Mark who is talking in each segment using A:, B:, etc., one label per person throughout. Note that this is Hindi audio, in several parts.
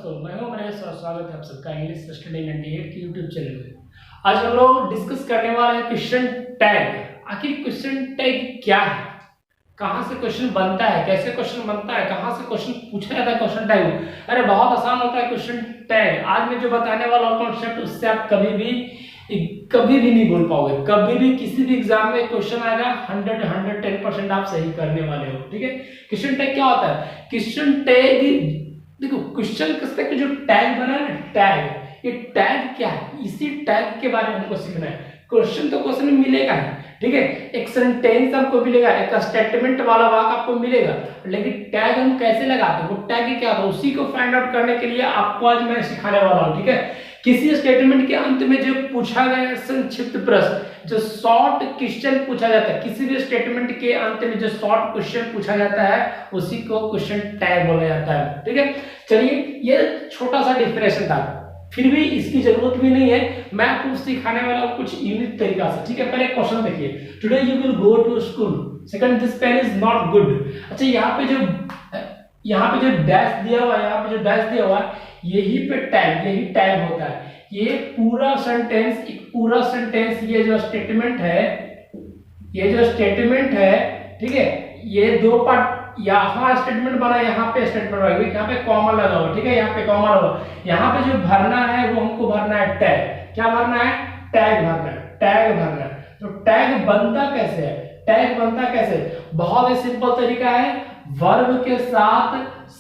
A: दोस्तों, मैं हूं मनीष और स्वागत है आप सबका इंग्लिश स्टडी 98 के यूट्यूब चैनल में। आज हम लोग डिस्कस करने वाले हैं क्वेश्चन टैग। आखिर क्वेश्चन टैग क्या है, कहां से क्वेश्चन बनता है, कैसे क्वेश्चन बनता है, कहां से क्वेश्चन पूछा जाता है क्वेश्चन टैग। अरे बहुत आसान होता है क्वेश्चन टैग। आज मैं जो बताने वाला हूं कॉन्सेप्ट, उससे आप कभी भी नहीं भूल पाओगे। कभी भी किसी भी एग्जाम में क्वेश्चन आएगा 110% आप सही करने वाले हो। ठीक है, क्वेश्चन टैग क्या होता है? क्वेश्चन टैग, देखो क्वेश्चन किसका जो टैग बना है ना, टैग, ये टैग क्या है, इसी टैग के बारे में हमको सीखना है। क्वेश्चन तो क्वेश्चन में मिलेगा है, ठीक है, एक सेंटेंस आपको मिलेगा, एक स्टेटमेंट वाला वाक्य आपको मिलेगा, लेकिन टैग हम कैसे लगाते हैं, वो टैग क्या होता है, उसी को फाइंड आउट करने के लिए आपको आज मैं सिखाने वाला हूं। ठीक है, किसी स्टेटमेंट के अंत में जो पूछा गया संक्षिप्त प्रश्न, जो शॉर्ट क्वेश्चन पूछा जाता है, किसी भी स्टेटमेंट के अंत में जो शॉर्ट क्वेश्चन पूछा जाता है, उसी को क्वेश्चन टैग बोला जाता है। ठीक है, चलिए ये छोटा सा डिफरेंस था, फिर भी इसकी जरूरत भी नहीं है, मैं आपको सिखाने वाला हूं कुछ यूनिक तरीका से। ठीक है, पहले क्वेश्चन देखिए, today you will go to school, second this pen is not good. अच्छा, यहाँ पे जो डैश दिया हुआ है, यहाँ पे जो डैश दिया हुआ है, यही पे टैग, यही टैग होता है। ये पूरा सेंटेंस, ये जो स्टेटमेंट है, ठीक है, ये दो पार्ट, यहाँ स्टेटमेंट बना, यहाँ पे स्टेटमेंट बना, यहाँ पे कॉमा लगा हुआ, ठीक है, यहाँ पे कॉमा लगा, यहाँ पे जो भरना है वो हमको भरना है टैग। क्या भरना है? टैग भरना है, टैग भरना है। तो टैग बनता कैसे है? टैग बनता कैसे? बहुत ही सिंपल तरीका है, वर्ब के साथ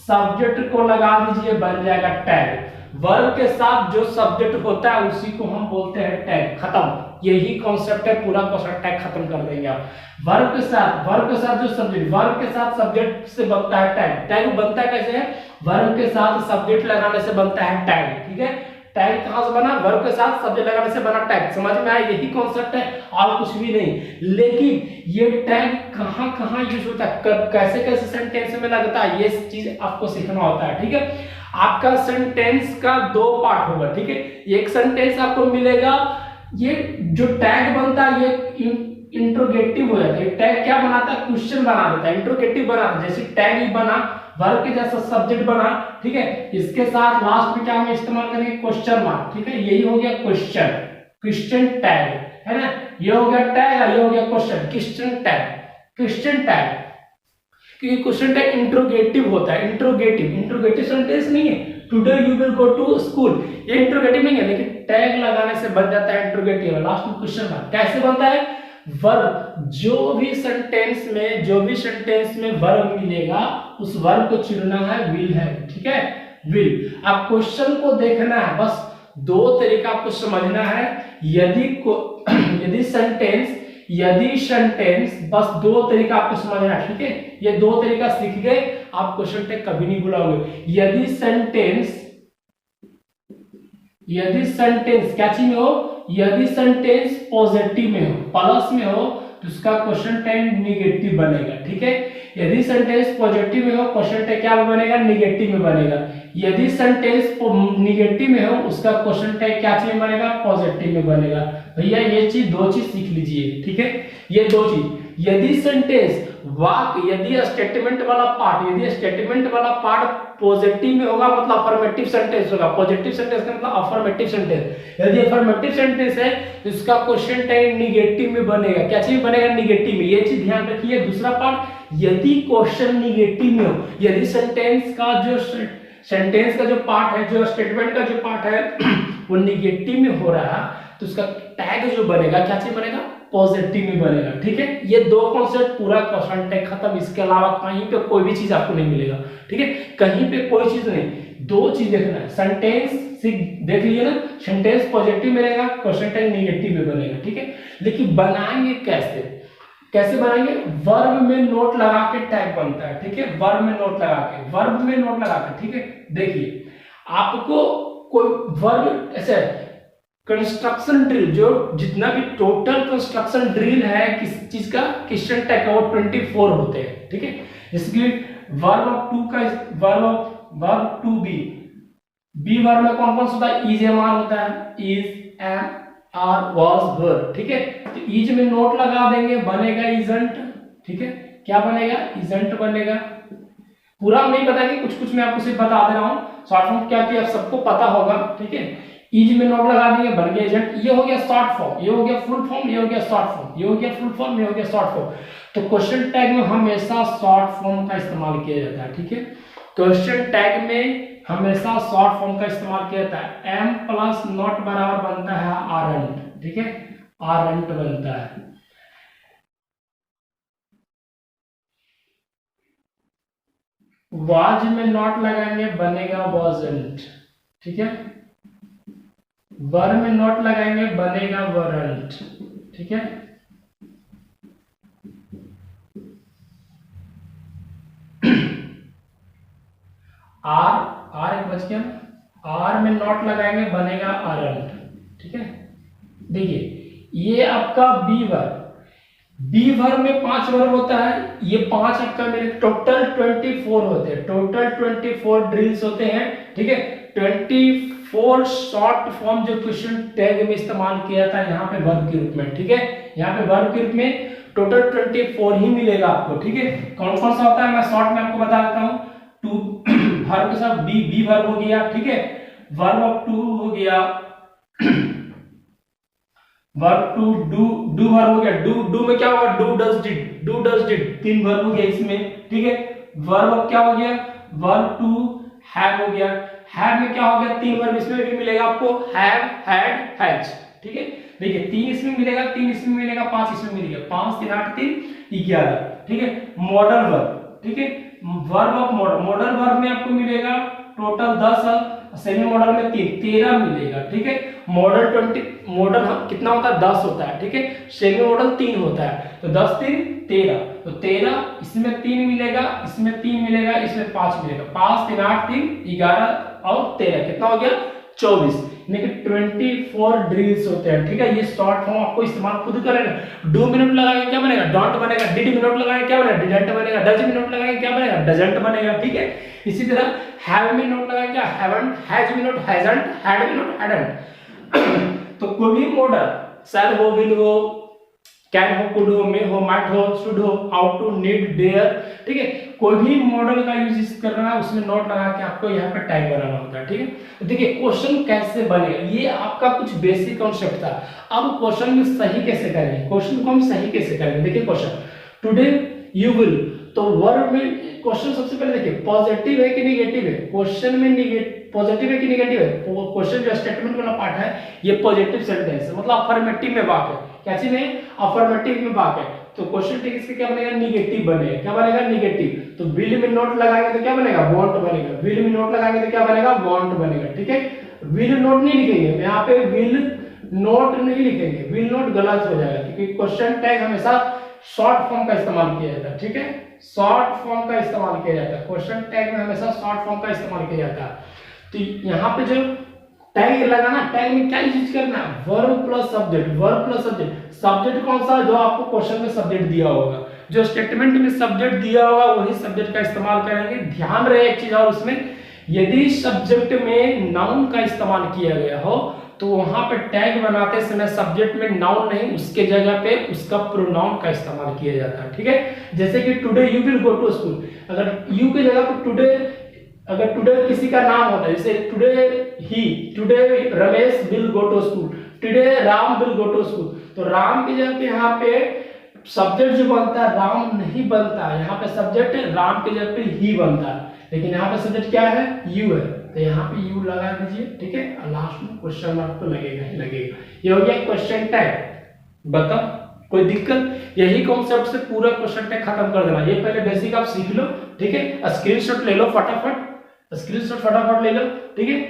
A: सब्जेक्ट को लगा दीजिए, बन जाएगा टैग। वर्ब के साथ जो सब्जेक्ट होता है उसी को हम बोलते हैं टैग। खत्म, यही कॉन्सेप्ट है, पूरा क्वेश्चन टैग खत्म कर देंगे आप। वर्ब के साथ जो सब्जेक्ट, वर्ब के साथ सब्जेक्ट से बनता है टैग। टैग बनता कैसे है? वर्ब के साथ सब्जेक्ट लगाने से बनता है टैग। ठीक है, टैग कहां से बना? वर्ब के साथ सब्जेक्ट लगाने से बना टैग। समझ में आया? यही कॉन्सेप्ट है और कुछ भी नहीं। लेकिन ये टैग कहां यूज होता है, कैसे सेंटेंस में लगता है, ये चीज आपको सीखना होता है। ठीक है, आपका सेंटेंस का दो पार्ट होगा। ठीक है, एक सेंटेंस आपको मिलेगा, ये जो टैग बनता है ये इंट्रोगेटिव हो जाता है। टैग क्या बनाता है? क्वेश्चन बना देता है, इंट्रोगेटिव बना देता है। जैसे टैग ही बना, वर्ब के जैसा सब्जेक्ट बना, ठीक है, इसके साथ लास्ट में क्या हम इस्तेमाल करेंगे? Question mark. ठीक है, यही हो गया क्वेश्चन टैग, है ना, ये हो गया टैग, ये हो गया क्वेश्चन टैग। क्योंकि क्वेश्चन टैग इंट्रोगेटिव होता है, इंट्रोगेटिव सेंटेंस नहीं है। Today you will go to school, ये इंट्रोगेटिव नहीं है, लेकिन टैग लगाने से बन जाता है इंट्रोगेटिव, लास्ट में क्वेश्चन मार्क। कैसे बनता है? वर्ब, जो भी सेंटेंस में वर्ब मिलेगा, उस वर्ब को चुनना है विल है। ठीक है, विल। अब क्वेश्चन को देखना है, बस दो तरीका आपको समझना है। यदि सेंटेंस, बस दो तरीका आपको समझना है। ठीक है, ये दो तरीका सीख गए, आप क्वेश्चन टैग कभी नहीं भूलोगे। यदि सेंटेंस क्या चीज में हो? यदि सेंटेंस पॉजिटिव में हो, प्लस में हो, तो उसका क्वेश्चन टैग निगेटिव बनेगा। ठीक है, यदि सेंटेंस पॉजिटिव में हो, क्वेश्चन टैग क्या बनेगा? निगेटिव में बनेगा। यदि सेंटेंस निगेटिव में हो, उसका क्वेश्चन टैग क्या चीज में बनेगा? पॉजिटिव में बनेगा। भैया ये चीज, दो चीज सीख लीजिए। ठीक है, ये दो चीज। यदि सेंटेंस यदि स्टेटमेंट वाला पार्ट पॉजिटिव में होगा, मतलब अफर्मेटिव सेंटेंस होगा। पॉजिटिव सेंटेंस का मतलब अफर्मेटिव सेंटेंस। यदि अफर्मेटिव सेंटेंस है तो इसका क्वेश्चन टैग निगेटिव में बनेगा। क्या चीज बनेगा? निगेटिव में। ये चीज ध्यान रखिए। दूसरा पार्ट, यदि क्वेश्चन निगेटिव में हो, यदि सेंटेंस का जो पार्ट है, जो स्टेटमेंट का जो पार्ट है वो निगेटिव में हो रहा है, तो उसका टैग जो बनेगा, क्या चीज बनेगा? पॉजिटिव में बनेगा। ठीक है, ये दो कॉन्सेप्ट, पूरा क्वेश्चन टैग खत्म। इसके अलावा कहीं पे कोई भी चीज आपको नहीं मिलेगा। ठीक है, कहीं पे कोई चीज नहीं, दो चीज देखना है। सेंटेंस देख लीजिए ना, सेंटेंस पॉजिटिव में रहेगा, क्वेश्चन टैग निगेटिव में बनेगा। ठीक है, लेकिन बनाएंगे कैसे बनाएंगे? वर्ब में नोट लगा के टैग बनता है। ठीक है, वर्ब में नोट लगा के। ठीक है, देखिए आपको कोई वर्ब ऐसे कंस्ट्रक्शन ड्रिल, जो जितना भी टोटल कंस्ट्रक्शन ड्रिल है किस चीज का, क्वेश्चन टैग का, वो 24 होते हैं। ठीक है, जैसे कि वर्ब टू बी वर्ब में कौन कौन सा होता है? इज, एम, आर होता है। इज, एम, आर, वाज, वर। ठीक है, तो इज में नोट लगा देंगे, बनेगा इजंट। ठीक है, क्या बनेगा? इजंट बनेगा। पूरा नहीं बताएंगे, कुछ मैं आपको सिर्फ बता दे रहा हूं। शॉर्ट फॉर्म क्या थी आप सबको पता होगा, ठीक है। इज में नॉट लगा देंगे, बन गया एजेंट। ये हो गया शॉर्ट फॉर्म, ये हो गया फुल फॉर्म, ये हो गया शॉर्ट फॉर्म, ये हो गया फुल फॉर्म, ये हो गया शॉर्ट फॉर्म। तो क्वेश्चन टैग में हमेशा शॉर्ट फॉर्म का इस्तेमाल किया जाता है, ठीक है। क्वेश्चन टैग में हमेशा शॉर्ट फॉर्म का इस्तेमाल किया जाता है। एम प्लस नॉट बराबर बनता है आरंट, ठीक है, आरंट बनता है। वाज में नॉट लगाएंगे बनेगा वॉजंट, ठीक है। वर में नॉट लगाएंगे बनेगा वरंट, ठीक है। आर एक बच गया, आर में नॉट लगाएंगे बनेगा आरंट, ठीक है। देखिए ये आपका बी वर्ब, बी वर्ब में 5 वर्ब होता है, ये 5 आपका मेरे टोटल 24 होते हैं, टोटल 24 ड्रिल्स होते हैं, ठीक है। 24 शॉर्ट फॉर्म जो क्वेश्चन टैग में इस्तेमाल किया था यहाँ पे वर्ब के रूप में, ठीक है। यहाँ पे वर्ब के रूप में टोटल 24 ही मिलेगा आपको, ठीक है। कौन कौन सा होता है मैं शॉर्ट में आपको बता देता हूँ। टू वर्ब के साथ बी वर्ब हो गया, ठीक है। वर्ब ऑफ टू हो गया, वर्ब टू डू वर्ब हो गया, डू में क्या होगा, डू डज डिड 3 वर्ब हो गया इसमें, ठीक है। वर्ब ऑफ क्या हो गया, वर्ब टू हैव हो गया, हैव में क्या हो गया 3 वर्ब इसमें भी मिलेगा आपको, हैव हैड हैज, ठीक है। देखिए 3 इसमें मिलेगा, 3 इसमें मिलेगा, 5 इसमें मिलेगा, 5 3 8 3 11, ठीक है। मॉडल वर्ब, ठीक है। वर्ब ऑफ मॉडल वर्ब में आपको मिलेगा टोटल 10, सेमी मॉडल में 13 मिलेगा, ठीक है। मॉडल 20 मॉडल कितना होता है 10 होता है, ठीक है। सेमी मॉडल 3 होता है, तो 10 3 13, तो 13 इसमें 3 मिलेगा, इसमें 3 मिलेगा, इसमें 5 मिलेगा, 5 3 8 3 11 और 13 कितना हो गया 24, यानी कि 24 ड्रिल्स होते हैं, ठीक है। ये शॉर्ट फॉर्म आपको इस्तेमाल खुद करेगा। डू मिनट लगाएंगे क्या बनेगा, डोंट बनेगा। डिड मिनट लगाएंगे क्या बनेगा, डिडंट बनेगा। डज मिनट लगाएंगे क्या बनेगा, डजंट बनेगा, ठीक है। इसी तरह हैव मिनट लगाएंगे क्या, haven't. Has minute hasn't, had minute hadn't. तो कोई भी मॉडल शैल हो, विल हो, कैन हो, कुड हो, मे हो, माइट हो, शुड हो, हाउ टू, नीड, डेयर, ठीक है। कोई भी मॉडल का यूज करना है उसमें नोट लगा के आपको यहाँ पे टैग बनाना होता है, ठीक है। तो देखिए क्वेश्चन कैसे बनेगा, ये आपका कुछ बेसिक कॉन्सेप्ट था। अब क्वेश्चन में सही कैसे करेंगे, क्वेश्चन को हम सही कैसे करेंगे। देखिए क्वेश्चन टुडे यू विल, तो वर्ब में क्वेश्चन सबसे पहले देखिए पॉजिटिव है कि नेगेटिव है। क्वेश्चन में पॉजिटिव है कि नेगेटिव है, क्वेश्चन जो स्टेटमेंट वाला पार्ट है ये पॉजिटिव सेंटेंस है, मतलब अफर्मेटिव में वाक्य है। कैसे में, अफर्मेटिव में वाक्य है, तो क्वेश्चन टेक इसके क्या बनेगा, नेगेटिव बनेगा। क्या बनेगा, नेगेटिव। तो विल में नोट लगाएंगे तो क्या बनेगा, वांट बनेगा। विल में नोट लगाएंगे तो क्या बनेगा, वांट बनेगा, ठीक है। विल नोट नहीं लिखेंगे यहाँ पे, विल नोट नहीं लिखेंगे, विल नोट गलत हो जाएगा, क्योंकि क्वेश्चन टैग हमेशा शॉर्ट फॉर्म का इस्तेमाल किया जाता है, ठीक है। शॉर्ट फॉर्म का इस्तेमाल किया जाता है, क्वेश्चन टैग में हमेशा शॉर्ट फॉर्म का इस्तेमाल किया जाता है। तो यहाँ पे जो टैग लगाना, टैग में क्या यूज करना है, verb plus subject, verb plus subject. Subject कौन सा, जो आपको क्वेश्चन में सब्जेक्ट दिया होगा, जो स्टेटमेंट में सब्जेक्ट दिया होगा वही सब्जेक्ट का इस्तेमाल करेंगे। ध्यान रहे एक चीज और, उसमें यदि सब्जेक्ट में नाउन का इस्तेमाल किया गया हो तो वहां पे टैग बनाते समय सब्जेक्ट में नाउन नहीं, उसके जगह पे उसका प्रोनाउन का इस्तेमाल किया जाता है, ठीक है। जैसे कि today you will go to school, अगर यू की जगह पर टुडे, अगर टुडे किसी का नाम होता है, जैसे today Ramesh will go to school, today Ram will go to school, तो राम की जगह पे यहाँ पे सब्जेक्ट जो बनता है राम नहीं बनता है, यहाँ पे सब्जेक्ट राम की जगह पे ही बनता है, लेकिन यहाँ पे सब्जेक्ट क्या है, यू है, तो यहाँ पे यू लगा दीजिए, ठीक है। और लास्ट में क्वेश्चन मार्क तो लगेगा ही लगेगा। ये हो गया क्वेश्चन टैग। बताओ कोई दिक्कत, यही कॉन्सेप्ट से पूरा क्वेश्चन टैग खत्म कर देना। ये पहले बेसिक आप सीख लो, ठीक है। स्क्रीनशॉट ले लो फटाफट, स्क्रीनशॉट फटाफट ले लो, ठीक है।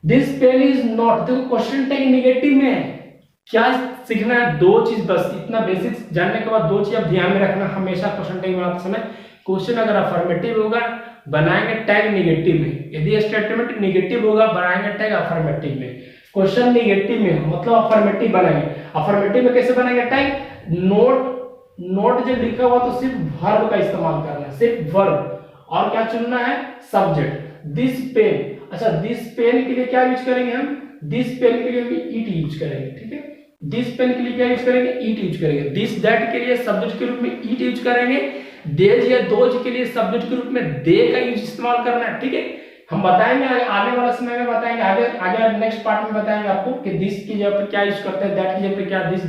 A: दिस पेन इज नॉट, देखो क्वेश्चन टैग नेगेटिव में है, क्या सीखना है, 2 चीज बस, इतना बेसिक जानने के बाद 2 चीज आप ध्यान में रखना हमेशा क्वेश्चन टैग बनाते समय। क्वेश्चन अगर अफर्मेटिव होगा बनाएंगे टैग नेगेटिव में, यदि स्टेटमेंट नेगेटिव होगा बनाएंगे टैग अफर्मेटिव में। क्वेश्चन नेगेटिव में मतलब अफर्मेटिव बनाएंगे। अफर्मेटिव में कैसे बनाएंगे टैग, नोट जब लिखा हुआ तो सिर्फ वर्ब का इस्तेमाल करना है, सिर्फ वर्ब, और क्या चुनना है, सब्जेक्ट। दिस पेन, अच्छा दिस पेन के लिए क्या यूज करेंगे हम, दिस पेन के लिए हम ईट यूज करेंगे, ठीक है। दिस पेन के लिए क्या यूज करेंगे, ईट यूज करेंगे। दिस दैट के लिए सब्जेक्ट के रूप में ईट यूज करेंगे। देज या दोज के लिए सब्जेक्ट के रूप में दे का यूज इस्तेमाल करना है, ठीक है। हम बताएंगे आने वाले समय में, बताएंगे आगे आगे नेक्स्ट पार्ट में बताएंगे आपको कि दिस की जगह पे क्या यूज करते हैं, दैट की जगह पे क्या दिस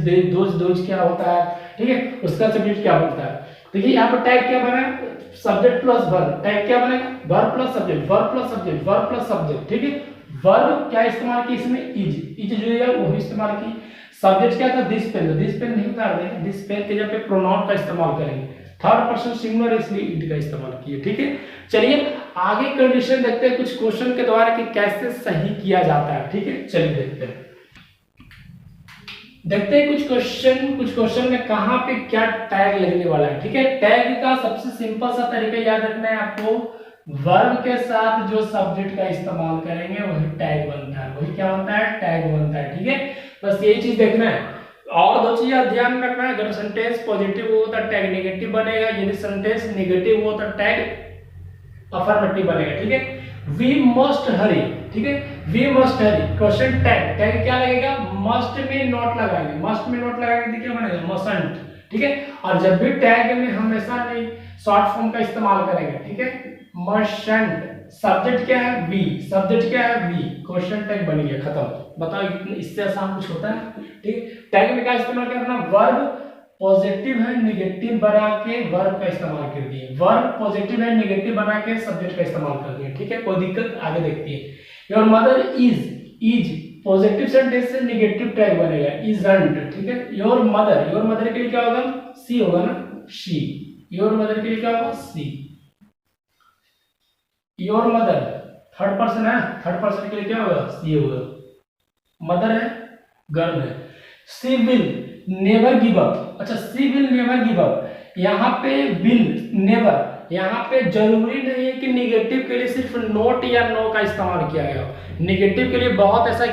A: दोज क्या होता है, ठीक है, उसका सब्जेक्ट क्या बनता है। देखिए यहाँ पर टैग क्या बना है, सब्जेक्ट प्लस वर्ब, टैग क्या बनेगा, verb plus subject, verb plus subject, verb plus subject, ठीक है। वर्ब क्या इस्तेमाल की इसमें, इज जो है वो इस्तेमाल की। सब्जेक्ट क्या था, दिस पेन, दिस पेन नहीं उतार देंगे, दिस पेन के जगह पे प्रोनाउन का इस्तेमाल करेंगे, थर्ड पर्सन सिंगुलर इसलिए इट का इस्तेमाल किए, ठीक है। चलिए आगे कंडीशन देखते हैं कुछ क्वेश्चन के द्वारा कि कैसे सही किया जाता है, ठीक है। चलिए देखते हैं कुछ क्वेश्चन में कहां पे क्या टैग लगने वाला है, ठीक है। टैग का सबसे सिंपल सा तरीका याद रखना है आपको, वर्ब के साथ जो सब्जेक्ट का इस्तेमाल करेंगे वही टैग बनता है, वही क्या बनता है, टैग बनता है, ठीक है। बस यही चीज देखना है। और दो चीज ध्यान में रखना है, अगर सेंटेंस पॉजिटिव हो तो टैग नेगेटिव बनेगा, यदि सेंटेंस नेगेटिव हो तो टैग अफर्मेटिव बनेगा, ठीक है। वी मस्ट हरी, ठीक है, we must hurry, question tag, tag क्या लगेगा, मस्ट में नॉट लगाएंगे, मस्ट में नॉट लगाएंगे तो क्या बनेगा, मसंट, ठीक है। और जब भी टैग में हमेशा नहीं शॉर्ट फॉर्म का इस्तेमाल करेंगे, ठीक है, मशंट। सब्जेक्ट क्या है, वी, सब्जेक्ट क्या है, वी, क्वेश्चन टैग बन गया, खत्म। बताओ इससे आसान कुछ होता है, ठीक। टैग में क्या इस्तेमाल करना, वर्ब पॉजिटिव है नेगेटिव बना के वर्ब का इस्तेमाल कर दिए, वर्ब पॉजिटिव है नेगेटिव बना के सब्जेक्ट का इस्तेमाल कर दिए, ठीक है। कोई दिक्कत आगे देखती है। Your mother is positive sentence से नेगेटिव टैग बनेगा, इजंट, ठीक है। योर मदर के लिए क्या होगा, सी होगा ना, शी, योर मदर के लिए क्या होगा, सी। योर मदर थर्ड पर्सन है, थर्ड पर्सन के लिए क्या होगा, सी होगा। मदर है, गर्ल है। सी विल नेवर गिव अप, अच्छा सी विल नेवर गिव अप, यहाँ पे विल नेवर, यहाँ पे जरूरी नहीं है कि निगेटिव के लिए सिर्फ नोट या नो का इस्तेमाल किया गया हो। निगेटिव के लिए बहुत ऐसा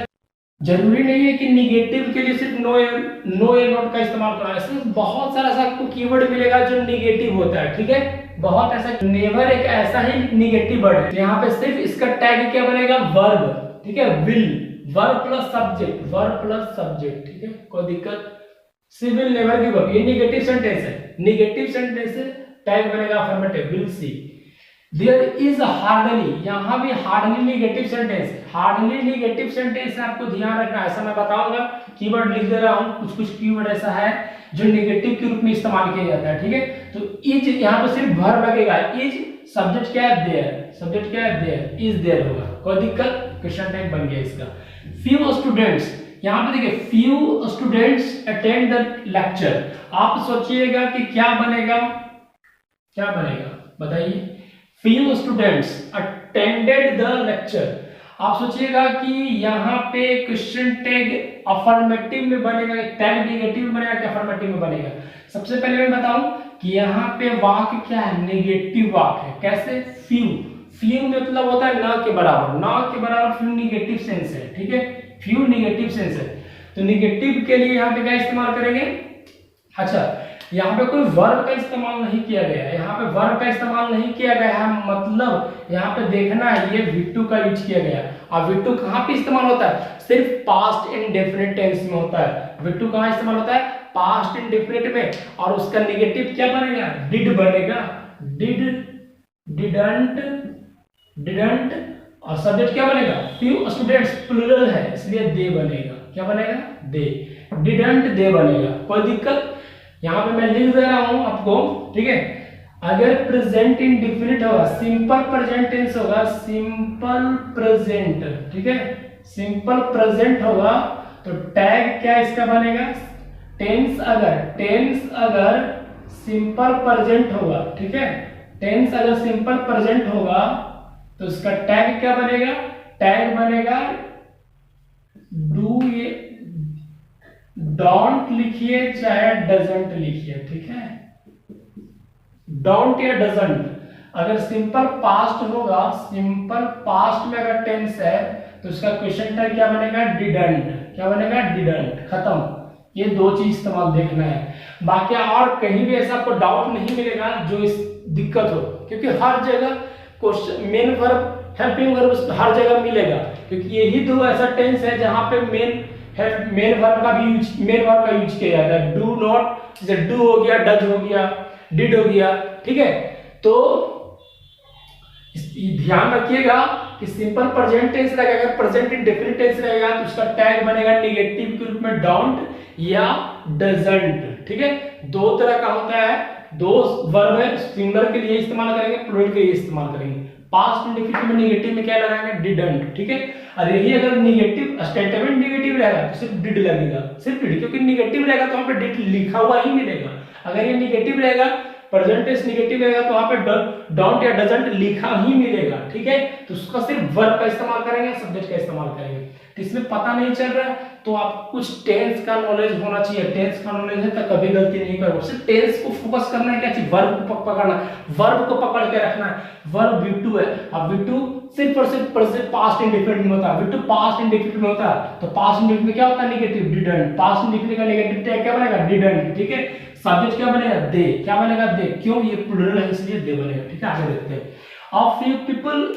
A: जरूरी नहीं है कि निगेटिव के लिए सिर्फ नो या नोट का इस्तेमाल करना है, इसमें बहुत सारा ऐसा आपको कीवर्ड मिलेगा जो निगेटिव होता है, ठीक है। बहुत ऐसा, नेवर एक ऐसा ही निगेटिव वर्ड है, यहाँ पे सिर्फ इसका टैग क्या बनेगा, वर्ब, ठीक है, will, verb plus subject, verb plus subject, ठीक है। कोई दिक्कत, she will never give up, ये नेगेटिव सेंटेंस है, नेगेटिव सेंटेंस से टैग बनेगा affirmative, will she. There is hardly, यहां भी hardly negative sentence, hardly negative sentence आपको ध्यान रखना है, ऐसा मैं बताऊंगा, कीवर्ड लिख दे रहा हूं, कुछ कीवर्ड ऐसा है जो नेगेटिव के रूप में इस्तेमाल किया जाता है, ठीक है। तो इज यहां पर सिर्फ वर्ब लगेगा, इज सब्जेक्ट क्या है, देयर, सब्जेक्ट क्या है, देयर, इज देयर होगा। कोई दिक्कत, क्वेश्चन टैग बन गया इसका। फ्यू स्टूडेंट्स, यहाँ पे देखिए few students attend the lecture, आप सोचिएगा कि क्या बनेगा, क्या बनेगा बताइए, few students attended the lecture, आप सोचिएगा कि यहाँ पे क्वेश्चन टैग अफर्मेटिव में बनेगा, टैग नेगेटिव में बनेगा कि अफर्मेटिव में बनेगा। सबसे पहले मैं बताऊं कि यहाँ पे वाक्य क्या है, नेगेटिव वाक्य है। कैसे, फ्यू, फ्यू मतलब होता है ना के बराबर, ना के बराबर फ्यू नेगेटिव सेंस है, ठीक है, फ्यू नेगेटिव सेंस है। तो नेगेटिव के लिए यहाँ पे क्या इस्तेमाल करेंगे, अच्छा यहाँ पे कोई वर्ब का इस्तेमाल नहीं किया गया है, यहाँ पे वर्ब का इस्तेमाल नहीं किया गया है, मतलब यहाँ पे देखना है ये V2 का यूज किया गया है। और V2 कहाँ पे इस्तेमाल होता है, सिर्फ पास्ट इंडेफिनिट टेंस में होता है। V2 कहाँ इस्तेमाल होता है, पास्ट इंडेफिनिट में, और उसका नेगेटिव क्या बनेगा, डिड बनेगा, डिड, डिडंट, डिडंट, और सब्जेक्ट क्या बनेगा, फ्यू स्टूडेंट्स प्लूरल है इसलिए दे बनेगा, क्या बनेगा, दे, डिडंट दे बनेगा। कोई दिक्कत, यहाँ पे मैं लिख दे रहा हूं आपको, ठीक है। अगर प्रेजेंट इंडेफिनिट होगा, सिंपल प्रेजेंट टेंस होगा, सिंपल प्रेजेंट, ठीक है, सिंपल प्रेजेंट होगा तो टैग क्या इसका बनेगा, टेंस अगर सिंपल प्रेजेंट होगा, ठीक है, टेंस अगर सिंपल प्रेजेंट होगा तो इसका टैग क्या बनेगा, टैग बनेगा डू, ये डोंट लिखिए चाहे डजंट लिखिए, ठीक है, डोंट या डजंट। अगर सिंपल पास्ट होगा, सिंपल पास्ट में अगर टेंस है तो इसका क्वेश्चन टैग क्या बनेगा, डिडंट, क्या बनेगा, डिडंट, खत्म। ये दो चीज इस्तेमाल देखना है, बाकी और कहीं भी ऐसा आपको डाउट नहीं मिलेगा जो इस दिक्कत हो, क्योंकि हर जगह question main verb helping verb हर जगह मिलेगा, क्योंकि यही दो ऐसा टेंस है जहां पे मेन वर्ब का यूज किया जाता है। डू नॉट, जैसे डू हो गया, डज हो गया, डिड हो गया, ठीक है। तो ध्यान रखिएगा कि सिंपल प्रेजेंट टेंस रहेगा, अगर प्रेजेंट इंडेफिनिट टेंस रहेगा तो उसका टैग बनेगा नेगेटिव के रूप में डोंट या डजंट। ठीक है, दो तरह का होता है, दो वर्ब है, सिंगुलर के लिए इस्तेमाल करेंगे, प्लूरल के लिए इस्तेमाल करेंगे। पास्ट इंडेफिनिट में नेगेटिव में क्या लगाएंगे, डिडंट। ठीक है, और यही अगर नेगेटिव स्टेटमेंट नेगेटिव रहेगा तो सिर्फ डिड लगेगा, सिर्फ डिड, क्योंकि नेगेटिव रहेगा तो वहां पे डिड लिखा हुआ ही मिलेगा। अगर ये नेगेटिव रहेगा, प्रेजेंट टेंस नेगेटिव रहेगा तो वहां पे डोंट या डजंट लिखा ही मिलेगा। ठीक है, तो उसका सिर्फ वर्ब का इस्तेमाल करेंगे, सब्जेक्ट का इस्तेमाल करेंगे। तो इसमें पता नहीं चल रहा है तो आप कुछ टेंस का नॉलेज होना चाहिए। टेंस का नॉलेज है तो कभी गलती नहीं करोगे, सिर्फ टेंस को फोकस करना है, क्या चीज, वर्ब को पकड़ना है, वर्ब को पकड़ के रखना है। वर्ब V2 है, अब V2 सिर्फ और सिर्फ पास्ट इंडेफिनिट में होता है, V2 पास्ट इंडेफिनिट में होता है, तो पास्ट इंडेफिनिट में क्या होता है, नेगेटिव, डिडंट। पास्ट इंडेफिनिट का नेगेटिव टैग क्या बनेगा, डिडंट। ठीक है, सब्जेक्ट क्या बनेगा, दे। क्या बनेगा, दे। क्यों, ये प्लूरल है इसलिए दे बनेगा। ठीक है, आगे देखते हैं। Of few people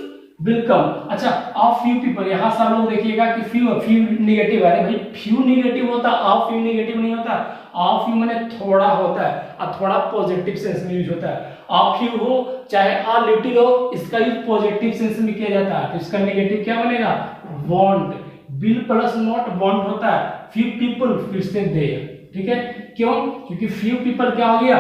A: will come. अच्छा, ऑफ फ्यू पीपल, यहां सब लोग देखिएगा कि फ्यू नेगेटिव है। अरे भाई, फ्यू नेगेटिव होता, ऑफ फ्यू नेगेटिव नहीं होता। ऑफ फ्यू माने थोड़ा होता है, और थोड़ा पॉजिटिव सेंस में यूज होता है। ऑफ फ्यू हो चाहे अ लिटिल हो, इसका यूज पॉजिटिव सेंस में किया जाता है, तो इसका नेगेटिव क्या बनेगा, want. Will plus not want होता है, फ्यू पीपल फिर से दे। ठीक है, क्यों, क्योंकि फ्यू पीपल क्या हो गया,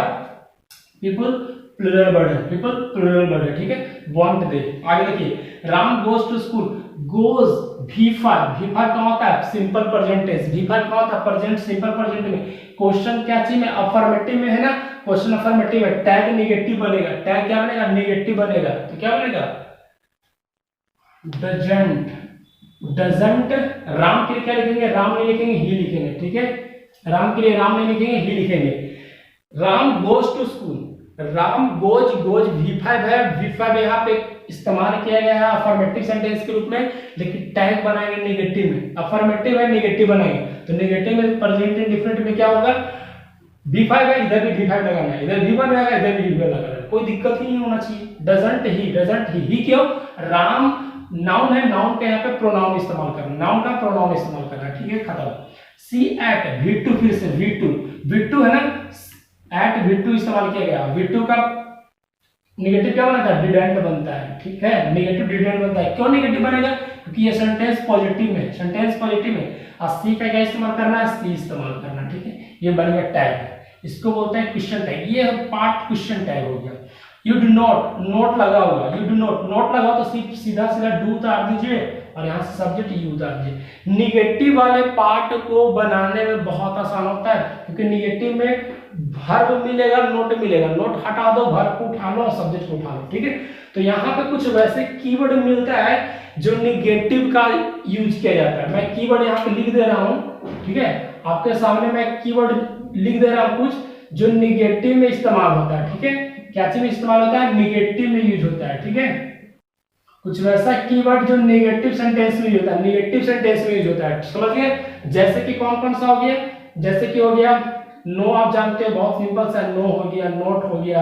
A: पीपल प्लूरल वर्ड है, पीपल प्लूरल वर्ड है। ठीक है, वांट दे। आगे देखिए, Ram goes to school, goes V5 का होता है सिंपल प्रेजेंट टेंस, V5 का होता है प्रेजेंट सिंपल प्रेजेंट में। क्वेश्चन क्या चीज में, अफर्मेटिव में है ना, क्वेश्चन अफर्मेटिव है, टैग नेगेटिव बनेगा, टैग क्या बनेगा, नेगेटिव बनेगा, तो क्या बनेगा, डजंट। डजंट, राम के लिए क्या लिखेंगे, राम नहीं लिखेंगे, ही लिखेंगे। ठीक है, राम के लिए राम नहीं लिखेंगे, ही लिखेंगे। Ram goes to school, Ram goes, goes V5 है, V5 यहाँ पे इस्तेमाल किया गया है अफर्मेटिव सेंटेंस के रूप में, लेकिन टैग बनाएंगे नेगेटिव में। अफर्मेटिव है, नेगेटिव बनाएंगे, तो नेगेटिव में प्रेजेंट इंडेफिनिट में क्या होगा, V5 है, इधर भी V5 लगाना है, इधर V1 रहेगा, इधर भी V1 लगाना है, कोई दिक्कत ही नहीं होना चाहिए। डजंट ही, डजंट ही क्यों, राम नाउन है, नाउन के यहाँ पे प्रोनाउन इस्तेमाल करना, नाउन का प्रोनाउन इस्तेमाल करना। ठीक है, खत्म। सी एट, V2 फिर से V2 है ना, एट V2 इस्तेमाल किया गया। V2 का नेगेटिव क्या बनता है, डिडंट बनता है। ठीक है, नेगेटिव डिडंट बनता है। क्यों नेगेटिव बनेगा, क्योंकि ये सेंटेंस पॉजिटिव में, सेंटेंस पॉजिटिव में, और सी का क्या इस्तेमाल करना है, सी इस्तेमाल करना। ठीक है, ये बन गया टैग, इसको बोलते हैं क्वेश्चन टैग। ये पार्ट क्वेश्चन टैग हो गया। यू डू नॉट, नोट लगा होगा, यू डू नॉट, नोट लगा तो सीधा सीधा डू उतार दीजिए और यहाँ से सब्जेक्ट यू उतार दीजिए। निगेटिव वाले पार्ट को बनाने में बहुत आसान होता है, क्योंकि निगेटिव में वर्ब मिलेगा, नोट मिलेगा, नोट हटा दो, वर्ब को उठा लो और सब्जेक्ट को उठा लो। ठीक है, तो यहाँ पे कुछ वैसे कीवर्ड मिलता है जो निगेटिव का यूज किया जाता है। मैं कीवर्ड यहाँ पे लिख दे रहा हूँ। ठीक है, आपके सामने मैं कीवर्ड लिख दे रहा हूँ कुछ जो निगेटिव में इस्तेमाल होता है। ठीक है, क्या चीज में इस्तेमाल होता है, निगेटिव में यूज होता है। ठीक है, कुछ वैसा कीवर्ड जो नेगेटिव सेंटेंस में यूज होता है, निगेटिव सेंटेंस में यूज होता है। समझ गए, जैसे कि कौन कौन सा हो गया, जैसे कि हो गया नो, आप जानते हो बहुत सिंपल सा, नो हो गया, नोट हो गया,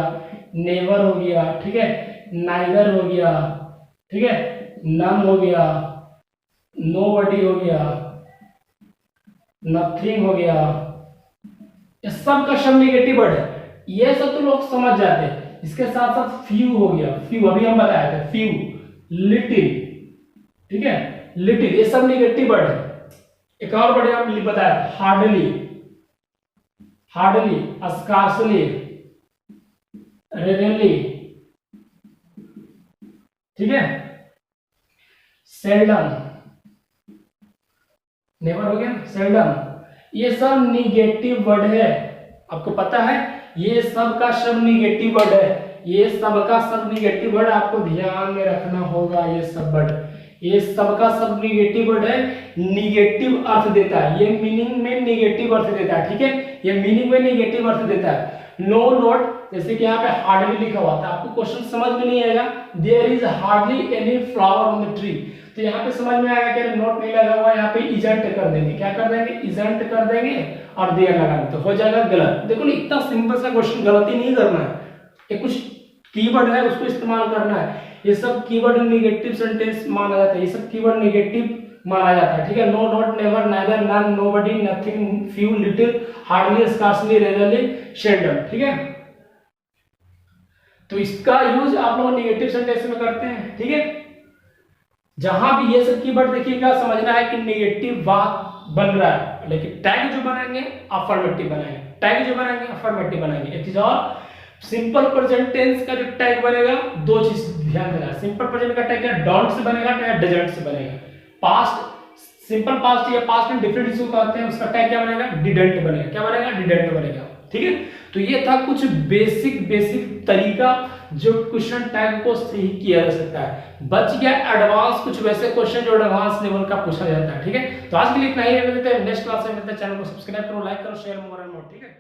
A: नेवर हो गया। ठीक है, नाइदर हो गया। ठीक है, नन हो गया, नोबडी हो गया, नथिंग हो गया। ये सब का शब्द नेगेटिव वर्ड है, ये सब तो लोग समझ जाते हैं। इसके साथ साथ फ्यू हो गया, फ्यू अभी हम बताए थे, फ्यू, लिटिल। ठीक है, लिटिल, ये सब नेगेटिव वर्ड है। एक और वर्ड हम बताया, हार्डली, हार्डली, स्कार्सली, रेयरली। ठीक है, सेल्डम, नेवर हो गया, सेल्डम। ये सब निगेटिव वर्ड है, आपको पता है, ये सब का शब्द निगेटिव वर्ड है, ये सब का सब निगेटिव वर्ड आपको ध्यान में रखना होगा। ये सब वर्ड, ये सब का सब निगेटिव वर्ड है, निगेटिव अर्थ देता है, ये मीनिंग में निगेटिव अर्थ देता है। ठीक है, ये मीनिंग में निगेटिव अर्थ देता है। नो नोट, जैसे कि यहाँ पे हार्डली लिखा हुआ था, आपको क्वेश्चन समझ में नहीं आएगा, there is hardly any flower on the tree, तो यहाँ पे समझ में आएगा कि नोट नहीं लगा हुआ, यहाँ पे इजेंट कर देंगे। क्या कर देंगे, इजेंट कर देंगे और देयर लगा देंगे, तो हो जाएगा गलत। देखो ना, इतना सिंपल सा क्वेश्चन, गलती नहीं करना है, ये कुछ कीवर्ड है उसको इस्तेमाल करना है। ये सब कीवर्ड नेगेटिव सेंटेंस माना जाता है, ये सब कीवर्ड नेगेटिव माना जाता है। ठीक है, no, not, never, neither, none, nobody, nothing, few, little, hardly, scarcely, rarely, seldom. ठीक है, तो इसका यूज आप लोग नेगेटिव सेंटेंस में करते हैं, ठीक है। जहां भी ये सब कीवर्ड देखिएगा समझना है कि नेगेटिव बात बन रहा है, लेकिन टैग जो बनाएंगे अफर्मेटिव बनाएंगे, टैग जो बनाएंगे अफर्मेटिव बनाएंगे। एक चीज और, सिंपल प्रेजेंट टेंस का जो टैग बनेगा दो चीज ध्यान देना। सिंपल प्रेजेंट का टैग क्या डोंट से बनेगा या डजंट से बनेगा। पास्ट सिंपल पास्ट या पास्ट में डिफरेंट इशू कहते हैं, उसका टैग क्या बनेगा डिडंट बनेगा। क्या बनेगा डिडंट बनेगा, ठीक है। तो ये था कुछ बेसिक तरीका जो क्वेश्चन टैग को सही किया जा सकता है। बच गया एडवांस कुछ वैसे क्वेश्चन जो एडवांस लेवल का पूछा जाता है, ठीक है। तो आज के लिए इतना ही, मिलते हैं नेक्स्ट क्लास में, मिलते हैं। चैनल को सब्सक्राइब करो, लाइक करो, शेयर मोर एंड मोर, ठीक है।